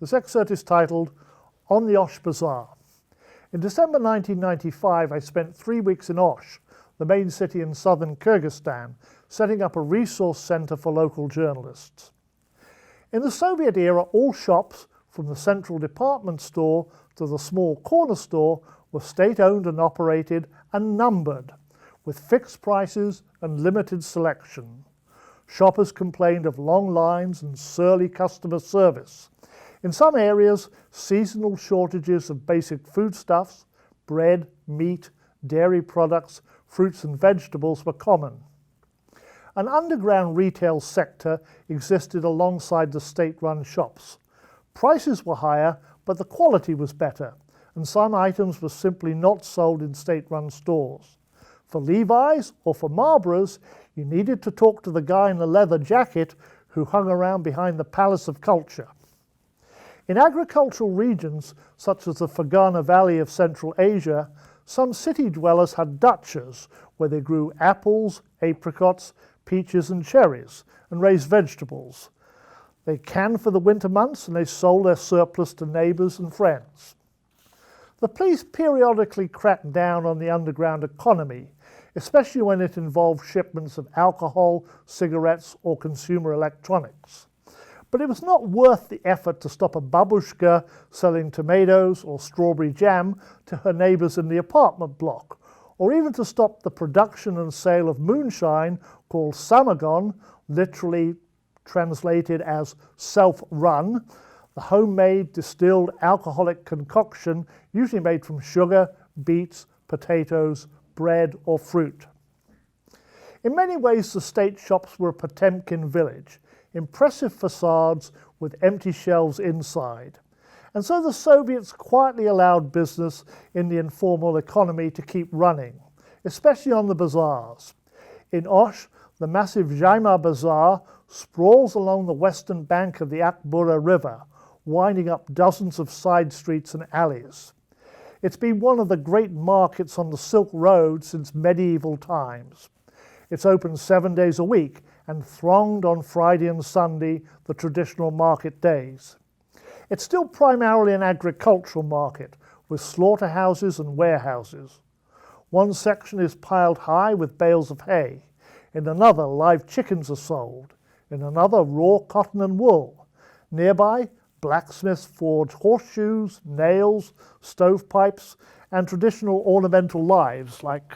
This excerpt is titled, On the Osh Bazaar. In December 1995, I spent 3 weeks in Osh, the main city in southern Kyrgyzstan, setting up a resource center for local journalists. In the Soviet era, all shops, from the central department store to the small corner store, were state-owned and operated and numbered, with fixed prices and limited selection. Shoppers complained of long lines and surly customer service. In some areas, seasonal shortages of basic foodstuffs, bread, meat, dairy products, fruits and vegetables were common. An underground retail sector existed alongside the state-run shops. Prices were higher, but the quality was better, and some items were simply not sold in state-run stores. For Levi's or for Marlboro's, you needed to talk to the guy in the leather jacket who hung around behind the Palace of Culture. In agricultural regions, such as the Fergana Valley of Central Asia, some city dwellers had dachas where they grew apples, apricots, peaches and cherries, and raised vegetables. They canned for the winter months and they sold their surplus to neighbors and friends. The police periodically cracked down on the underground economy, especially when it involved shipments of alcohol, cigarettes, or consumer electronics. But it was not worth the effort to stop a babushka selling tomatoes or strawberry jam to her neighbors in the apartment block, or even to stop the production and sale of moonshine called samagon, literally translated as self-run, the homemade distilled alcoholic concoction usually made from sugar, beets, potatoes, bread or fruit. In many ways, the state shops were a Potemkin village, impressive facades with empty shelves inside. And so the Soviets quietly allowed business in the informal economy to keep running, especially on the bazaars. In Osh, the massive Zhaima Bazaar sprawls along the western bank of the Akbura River, winding up dozens of side streets and alleys. It's been one of the great markets on the Silk Road since medieval times. It's open 7 days a week and thronged on Friday and Sunday, the traditional market days. It's still primarily an agricultural market, with slaughterhouses and warehouses. One section is piled high with bales of hay. In another, live chickens are sold. In another, raw cotton and wool. Nearby, blacksmiths forge horseshoes, nails, stovepipes, and traditional ornamental lives like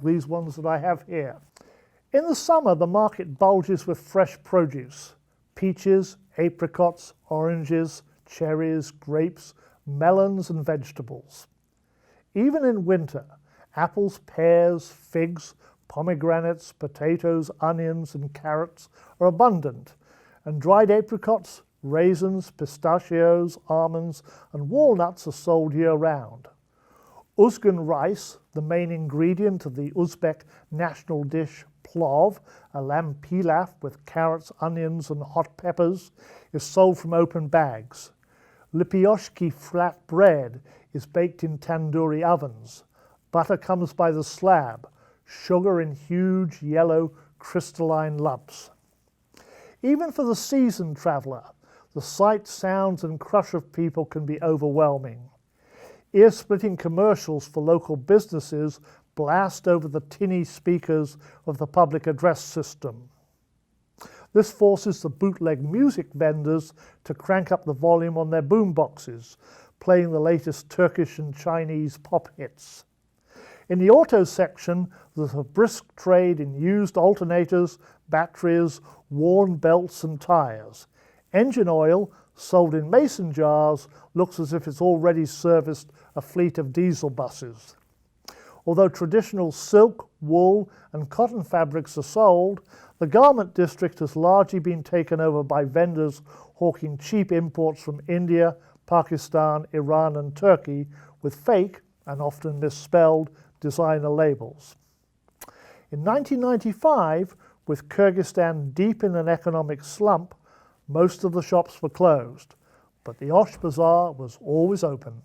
these ones that I have here. In the summer, the market bulges with fresh produce: peaches, apricots, oranges, cherries, grapes, melons, and vegetables. Even in winter, apples, pears, figs, pomegranates, potatoes, onions, and carrots are abundant, and dried apricots, raisins, pistachios, almonds, and walnuts are sold year-round. Uzgun rice, the main ingredient of the Uzbek national dish plov, a lamb pilaf with carrots, onions, and hot peppers, is sold from open bags. Lipioshki flat bread is baked in tandoori ovens. Butter comes by the slab, sugar in huge yellow crystalline lumps. Even for the seasoned traveller, the sight, sounds, and crush of people can be overwhelming. Ear-splitting commercials for local businesses blast over the tinny speakers of the public address system. This forces the bootleg music vendors to crank up the volume on their boomboxes, playing the latest Turkish and Chinese pop hits. In the auto section, there's a brisk trade in used alternators, batteries, worn belts and tires. Engine oil, sold in mason jars, looks as if it's already serviced a fleet of diesel buses. Although traditional silk, wool, and cotton fabrics are sold, the garment district has largely been taken over by vendors hawking cheap imports from India, Pakistan, Iran, and Turkey with fake, and often misspelled, designer labels. In 1995, with Kyrgyzstan deep in an economic slump, most of the shops were closed, but the Osh Bazaar was always open.